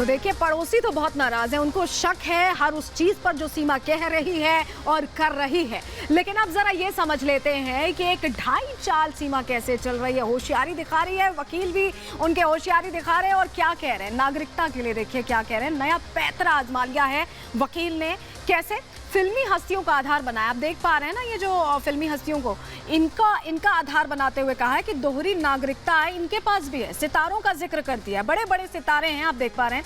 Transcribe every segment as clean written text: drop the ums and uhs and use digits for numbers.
तो देखिए, पड़ोसी तो बहुत नाराज है, उनको शक है हर उस चीज पर जो सीमा कह रही है और कर रही है। लेकिन अब जरा ये समझ लेते हैं कि एक ढाई चाल सीमा कैसे चल रही है। होशियारी दिखा रही है, वकील भी उनके होशियारी दिखा रहे हैं और क्या कह रहे हैं नागरिकता के लिए। देखिए क्या कह रहे हैं, नया पैंतरा आजमा लिया है वकील ने। कैसे? फिल्मी हस्तियों का आधार बनाया। आप देख पा रहे हैं ना, ये जो फिल्मी हस्तियों को इनका आधार बनाते हुए कहा है कि दोहरी नागरिकता है, इनके पास भी है। सितारों का जिक्र कर दिया, बड़े बड़े सितारे हैं, आप देख पा रहे हैं।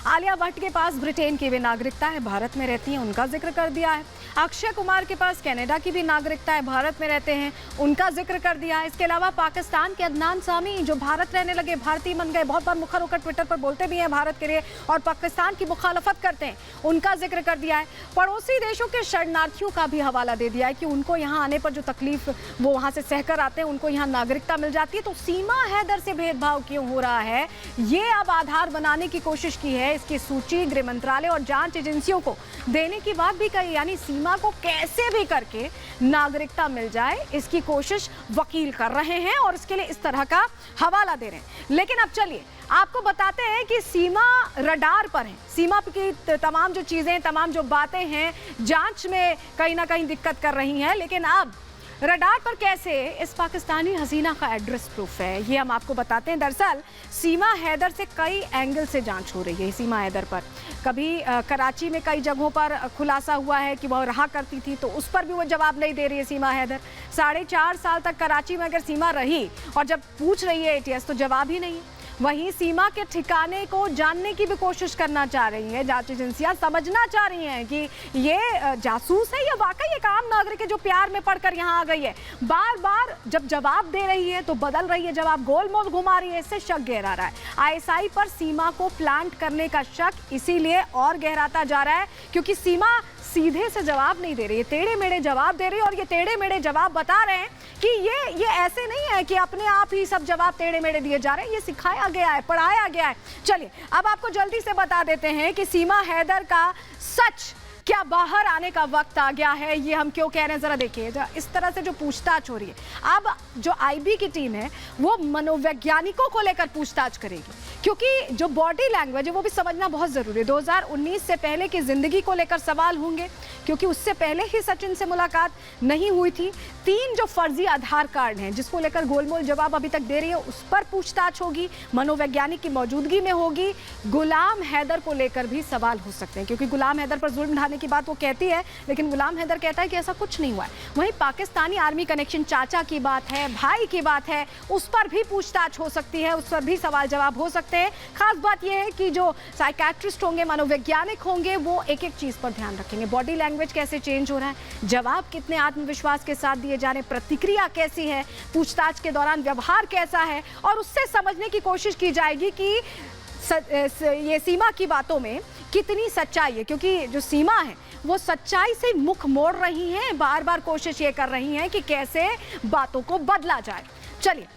आलिया भट्ट के पास ब्रिटेन की भी नागरिकता है, भारत में रहती हैं, उनका जिक्र कर दिया है। अक्षय कुमार के पास कनाडा की भी नागरिकता है, भारत में रहते हैं, उनका जिक्र कर दिया है। इसके अलावा पाकिस्तान के अदनान सामी जो भारत रहने लगे, भारतीय बन गए, बहुत बार मुखर होकर ट्विटर पर बोलते भी हैं भारत के लिए और पाकिस्तान की मुखालफत करते हैं, उनका जिक्र कर दिया है। पड़ोसी देशों के शरणार्थियों का भी हवाला दे दिया है कि उनको यहाँ आने पर जो तकलीफ वो वहाँ से सहकर आते हैं, उनको यहाँ नागरिकता मिल जाती है। तो सीमा हैदर से भेदभाव क्यों हो रहा है, ये अब आधार बनाने की कोशिश की है। इसकी सूची गृह मंत्रालय और जांच एजेंसियों को देने की बात भी कही, यानी सीमा को कैसे भी करके नागरिकता मिल जाए, इसकी कोशिश वकील कर रहे हैं और इसके लिए इस तरह का हवाला दे रहे हैं। लेकिन अब चलिए आपको बताते हैं कि सीमा रडार पर है। सीमा की तमाम जो चीजें, तमाम जो बातें हैं, जांच में कहीं ना कहीं दिक्कत कर रही हैं। लेकिन अब रडार पर कैसे इस पाकिस्तानी हसीना का एड्रेस प्रूफ है, ये हम आपको बताते हैं। दरअसल सीमा हैदर से कई एंगल से जांच हो रही है। सीमा हैदर पर कभी कराची में कई जगहों पर खुलासा हुआ है कि वह रहा करती थी, तो उस पर भी वो जवाब नहीं दे रही है सीमा हैदर। 4.5 साल तक कराची में अगर सीमा रही और जब पूछ रही है ATS तो जवाब ही नहीं है। वहीं सीमा के ठिकाने को जानने की भी कोशिश करना चाह रही है जांच एजेंसियां, समझना चाह रही हैं कि ये जासूस है या वाकई एक आम नागरिक है जो प्यार में पड़कर यहाँ आ गई है। बार बार जब जवाब दे रही है तो बदल रही है जवाब, गोल मोल घुमा रही है, इससे शक गहरा रहा है। ISI पर सीमा को प्लांट करने का शक इसीलिए और गहराता जा रहा है क्योंकि सीमा सीधे से जवाब नहीं दे रही है, टेढ़े मेढ़े जवाब दे रही है। और ये टेढ़े मेढ़े जवाब बता रहे हैं कि ये ऐसे नहीं है कि अपने आप ही सब जवाब टेढ़े मेढ़े दिए जा रहे हैं, ये सिखाया गया है, पढ़ाया गया है। चलिए अब आपको जल्दी से बता देते हैं कि सीमा हैदर का सच क्या बाहर आने का वक्त आ गया है। ये हम क्यों कह रहे हैं, जरा देखिए। इस तरह से जो पूछताछ हो रही है, अब जो IB की टीम है वो मनोवैज्ञानिकों को लेकर पूछताछ करेगी, क्योंकि जो बॉडी लैंग्वेज है वो भी समझना बहुत जरूरी है। 2019 से पहले की जिंदगी को लेकर सवाल होंगे, क्योंकि उससे पहले ही सचिन से मुलाकात नहीं हुई थी। 3 जो फर्जी आधार कार्ड हैं जिसको लेकर गोलमोल जवाब अभी तक दे रही है, उस पर पूछताछ होगी, मनोवैज्ञानिक की मौजूदगी में होगी। गुलाम हैदर को लेकर भी सवाल हो सकते हैं, क्योंकि गुलाम हैदर पर जुल्म ढाने की बात वो कहती है, लेकिन गुलाम हैदर कहता है कि ऐसा कुछ नहीं हुआ है। वहीं पाकिस्तानी आर्मी कनेक्शन, चाचा की बात है, भाई की बात है, उस पर भी पूछताछ हो सकती है, उस पर भी सवाल जवाब हो सकते हैं। खास बात यह है कि जो साइकेट्रिस्ट होंगे, मनोवैज्ञानिक होंगे, वो एक एक चीज पर ध्यान रखेंगे। बॉडी लैंग्वेज कैसे चेंज हो रहा है, जवाब कितने आत्मविश्वास के साथ दिए जा रहे हैं, प्रतिक्रिया कैसी है, पूछताछ के दौरान व्यवहार कैसा है, और उससे समझने की कोशिश की जाएगी कि ये सीमा की बातों में कितनी सच्चाई है। क्योंकि जो सीमा है वो सच्चाई से मुख मोड़ रही हैं, बार बार कोशिश ये कर रही हैं कि कैसे बातों को बदला जाए। चलिए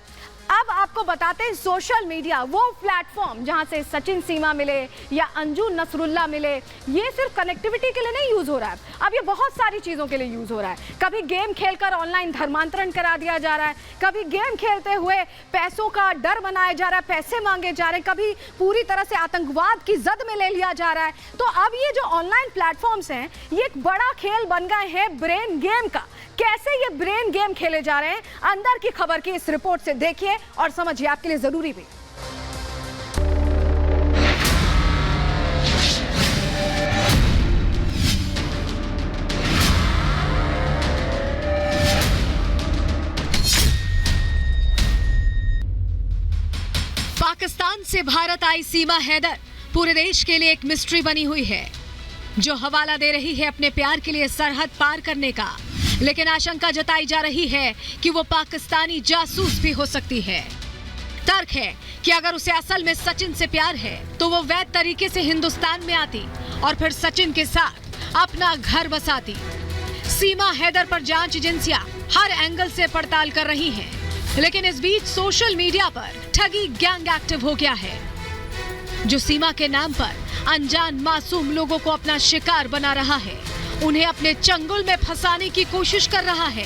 अब आपको बताते हैं, सोशल मीडिया वो प्लेटफॉर्म जहां से सचिन सीमा मिले या अंजू नसरुल्ला मिले, ये सिर्फ कनेक्टिविटी के लिए नहीं यूज हो रहा है, अब ये बहुत सारी चीजों के लिए यूज हो रहा है। कभी गेम खेलकर ऑनलाइन धर्मांतरण करा दिया जा रहा है, कभी गेम खेलते हुए पैसों का डर बनाया जा रहा है, पैसे मांगे जा रहे हैं, कभी पूरी तरह से आतंकवाद की जद में ले लिया जा रहा है। तो अब ये जो ऑनलाइन प्लेटफॉर्म्स हैं, ये एक बड़ा खेल बन गए हैं ब्रेन गेम का। कैसे ये ब्रेन गेम खेले जा रहे हैं, अंदर की खबर की इस रिपोर्ट से देखिए और समझिए, आपके लिए जरूरी भी। पाकिस्तान से भारत आई सीमा हैदर पूरे देश के लिए एक मिस्ट्री बनी हुई है, जो हवाला दे रही है अपने प्यार के लिए सरहद पार करने का। लेकिन आशंका जताई जा रही है कि वो पाकिस्तानी जासूस भी हो सकती है। तर्क है कि अगर उसे असल में सचिन से प्यार है तो वो वैध तरीके से हिंदुस्तान में आती और फिर सचिन के साथ अपना घर बसाती। सीमा हैदर पर जांच एजेंसियां हर एंगल से पड़ताल कर रही हैं, लेकिन इस बीच सोशल मीडिया पर ठगी गैंग एक्टिव हो गया है, जो सीमा के नाम पर अनजान मासूम लोगों को अपना शिकार बना रहा है, उन्हें अपने चंगुल में फंसाने की कोशिश कर रहा है।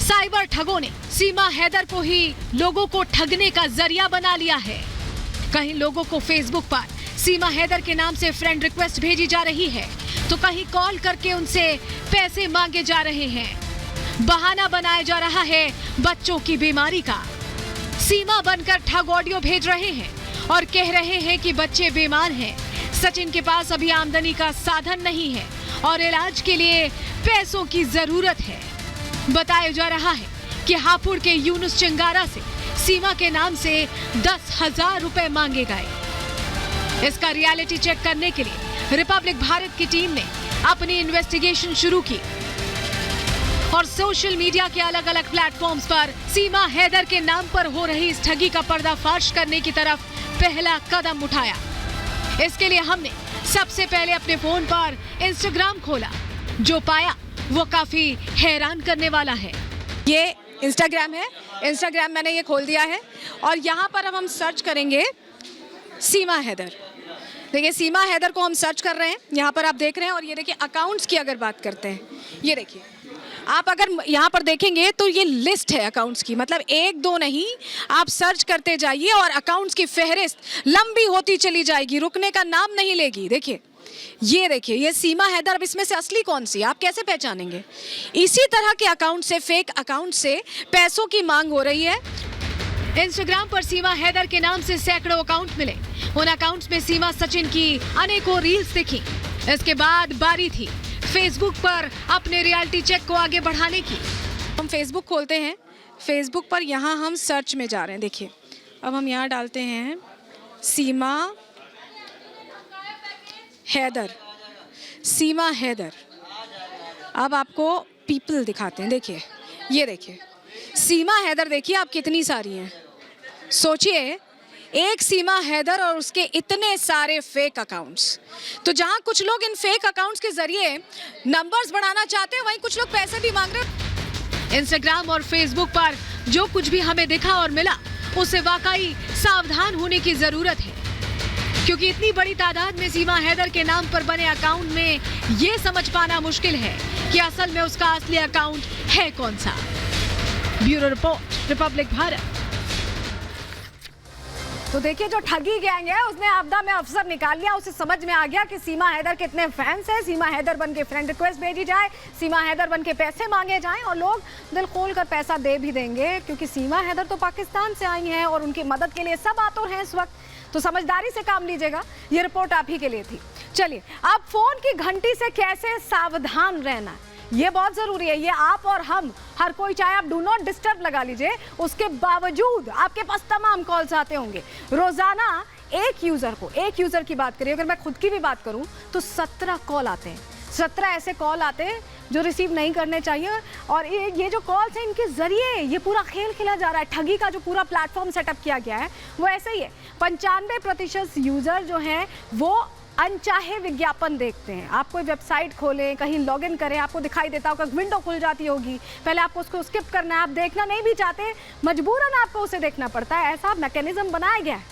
साइबर ठगों ने सीमा हैदर को ही लोगों को ठगने का जरिया बना लिया है। कहीं लोगों को फेसबुक पर सीमा हैदर के नाम से फ्रेंड रिक्वेस्ट भेजी जा रही है, तो कहीं कॉल करके उनसे पैसे मांगे जा रहे हैं। बहाना बनाया जा रहा है बच्चों की बीमारी का। सीमा बनकर ठग ऑडियो भेज रहे हैं और कह रहे हैं कि बच्चे बीमार हैं, सचिन के पास अभी आमदनी का साधन नहीं है और इलाज के लिए पैसों की जरूरत है। बताया जा रहा है कि हापुड़ के यूनुस चिंगारा से सीमा के नाम से 10,000 रुपए मांगे गए। इसका रियलिटी चेक करने के लिए रिपब्लिक भारत की टीम ने अपनी इन्वेस्टिगेशन शुरू की और सोशल मीडिया के अलग अलग प्लेटफॉर्म्स पर सीमा हैदर के नाम पर हो रही इस ठगी का पर्दाफाश करने की तरफ पहला कदम उठाया। इसके लिए हमने सबसे पहले अपने फोन पर इंस्टाग्राम खोला। जो पाया वो काफी हैरान करने वाला है। ये इंस्टाग्राम है, इंस्टाग्राम मैंने ये खोल दिया है और यहाँ पर अब हम सर्च करेंगे सीमा हैदर। देखिए सीमा हैदर को हम सर्च कर रहे हैं, यहाँ पर आप देख रहे हैं। और ये देखिए अकाउंट्स की अगर बात करते हैं, ये देखिए आप अगर यहाँ पर देखेंगे तो ये लिस्ट है अकाउंट्स की, मतलब एक दो नहीं, आप सर्च करते जाइए और अकाउंट्स की फहरिस्त लंबी होती चली जाएगी, रुकने का नाम नहीं लेगी। देखिए ये देखिए ये सीमा हैदर। अब इसमें से असली कौन सी आप कैसे पहचानेंगे? इसी तरह के अकाउंट से, फेक अकाउंट से पैसों की मांग हो रही है। इंस्टाग्राम पर सीमा हैदर के नाम से सैकड़ों अकाउंट मिले। उन अकाउंट्स में सीमा सचिन की अनेकों रील्स दिखी। इसके बाद बारी थी फेसबुक पर अपने रियलिटी चेक को आगे बढ़ाने की। हम फेसबुक खोलते हैं, फेसबुक पर यहाँ हम सर्च में जा रहे हैं। देखिए अब हम यहाँ डालते हैं सीमा हैदर, सीमा हैदर। अब आपको पीपल दिखाते हैं। देखिए ये देखिए सीमा हैदर, देखिए आप कितनी सारी हैं। सोचिए एक सीमा हैदर और उसके इतने सारे फेक अकाउंट्स। तो जहां कुछ लोग इन फेक अकाउंट्स के जरिए नंबर्स बढ़ाना चाहते हैं, वहीं कुछ लोग पैसे भी मांग रहे हैं। इंस्टाग्राम और फेसबुक पर जो कुछ भी हमें दिखा और मिला, उससे वाकई सावधान होने की जरूरत है, क्योंकि इतनी बड़ी तादाद में सीमा हैदर के नाम पर बने अकाउंट में ये समझ पाना मुश्किल है कि असल में उसका असली अकाउंट है कौन सा। Bureau report, Republic Bharat. तो देखिए जो ठगी गैंग है उसने आपदा में अफसर निकाल लिया। उसे समझ में आ गया कि सीमा हैदर कितने फैंस हैं। सीमा हैदर बन के फ्रेंड रिक्वेस्ट भेजी जाए, सीमा हैदर बन के पैसे मांगे जाएं और लोग दिल खोल कर पैसा दे भी देंगे, क्योंकि सीमा हैदर तो पाकिस्तान से आई हैं और उनकी मदद के लिए सब आतुर हैं इस वक्त। तो समझदारी से काम लीजिएगा। ये रिपोर्ट आप ही के लिए थी। चलिए अब फोन की घंटी से कैसे सावधान रहना, ये बहुत जरूरी है। ये आप और हम, हर कोई, चाहे आप डू नॉट डिस्टर्ब लगा लीजिए, उसके बावजूद आपके पास तमाम कॉल्स आते होंगे रोजाना। एक यूजर की बात करिए, अगर मैं खुद की भी बात करूं तो 17 कॉल आते हैं। 17 ऐसे कॉल आते हैं जो रिसीव नहीं करने चाहिए। और ये जो कॉल्स हैं, इनके जरिए ये पूरा खेल खेला जा रहा है। ठगी का जो पूरा प्लेटफॉर्म सेटअप किया गया है वो ऐसे ही है। 95% यूजर जो हैं वो अनचाहे विज्ञापन देखते हैं। आप कोई वेबसाइट खोलें, कहीं लॉगिन करें, आपको दिखाई देता होगा, विंडो खुल जाती होगी, पहले आपको उसको स्किप करना है, आप देखना नहीं भी चाहते, मजबूरन आपको उसे देखना पड़ता है। ऐसा मैकेनिज्म बनाया गया है।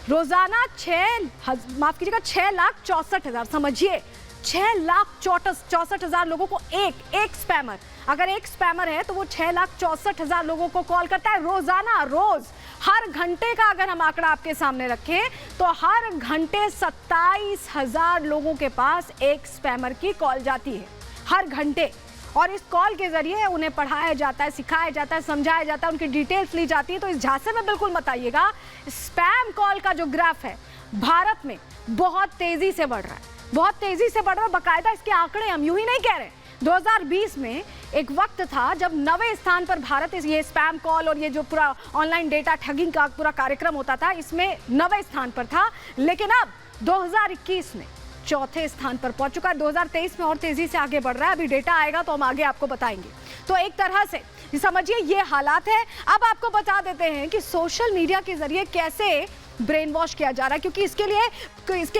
रोजाना 6,64,000, समझिए 6,64,000 लोगों को एक स्पैमर, अगर एक स्पैमर है तो वो 6,64,000 लोगों को कॉल करता है रोजाना। रोज हर घंटे का अगर हम आंकड़ा आपके सामने रखें तो हर घंटे 27,000 लोगों के पास एक स्पैमर की कॉल जाती है, हर घंटे। और इस कॉल के जरिए उन्हें पढ़ाया जाता है, सिखाया जाता है, समझाया जाता है, उनकी डिटेल्स ली जाती है। तो इस झांसे में बिल्कुल मत आइएगा। स्पैम कॉल का जो ग्राफ है भारत में बहुत तेजी से बढ़ रहा है, बहुत तेजी से बढ़ रहा है। बाकायदा इसके आंकड़े हम यूं ही नहीं कह रहे। 2020 में एक वक्त था जब 9वें स्थान पर भारत ये स्पैम कॉल और ये जो पूरा ऑनलाइन डेटा ठगी का पूरा कार्यक्रम होता था, इसमें 9वें स्थान पर था। लेकिन अब 2021 में 4थे स्थान पर पहुंच चुका है। 2023 में और तेजी से आगे बढ़ रहा है। अभी डेटा आएगा तो हम आगे आपको बताएंगे। तो एक तरह से समझिए ये हालात है। अब आपको बता देते हैं कि सोशल मीडिया के जरिए कैसे ब्रेन वॉश किया जा रहा है, क्योंकि इसके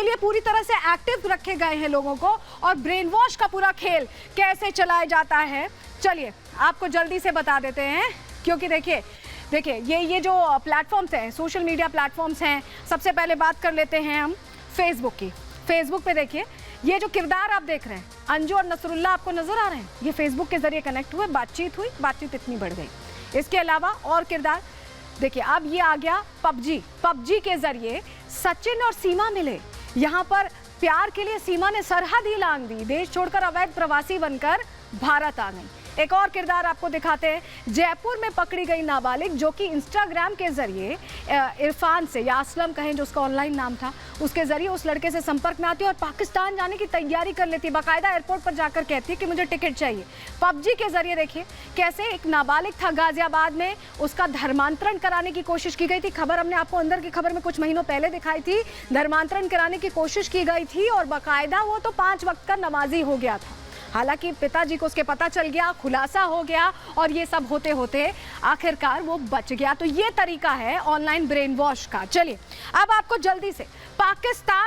लिए पूरी तरह से एक्टिव रखे गए हैं लोगों को, और ब्रेन वॉश का पूरा खेल कैसे चलाया जाता है चलिए आपको जल्दी से बता देते हैं। क्योंकि देखिए ये जो प्लेटफॉर्म्स हैं, सोशल मीडिया प्लेटफॉर्म्स हैं, सबसे पहले बात कर लेते हैं हम फेसबुक की। फेसबुक पे देखिए ये जो किरदार आप देख रहे हैं, अंजू और नसरुल्ला आपको नजर आ रहे हैं, ये फेसबुक के जरिए कनेक्ट हुए, बातचीत इतनी बढ़ गई। इसके अलावा और किरदार देखिए, अब ये आ गया पबजी के जरिए सचिन और सीमा मिले। यहाँ पर प्यार के लिए सीमा ने सरहद ही लांघ दी, देश छोड़कर अवैध प्रवासी बनकर भारत आ गई। एक और किरदार आपको दिखाते हैं। जयपुर में पकड़ी गई नाबालिग जो कि इंस्टाग्राम के जरिए इरफान से, या असलम कहें जो उसका ऑनलाइन नाम था, उसके जरिए उस लड़के से संपर्क में आती है और पाकिस्तान जाने की तैयारी कर लेती है। बाकायदा एयरपोर्ट पर जाकर कहती है कि मुझे टिकट चाहिए। पबजी के जरिए देखिए कैसे एक नाबालिग था गाजियाबाद में, उसका धर्मांतरण कराने की कोशिश की गई थी। खबर हमने आपको अंदर की खबर में कुछ महीनों पहले दिखाई थी। धर्मांतरण कराने की कोशिश की गई थी और बाकायदा वो तो 5 वक्त का नमाजी हो गया था। हालांकि पिताजी को उसके पता चल गया, खुलासा हो गया और ये सब होते होते आखिरकार वो बच गया। तो ये तरीका है ऑनलाइन ब्रेन वॉश का। चलिए अब आपको जल्दी से पाकिस्तान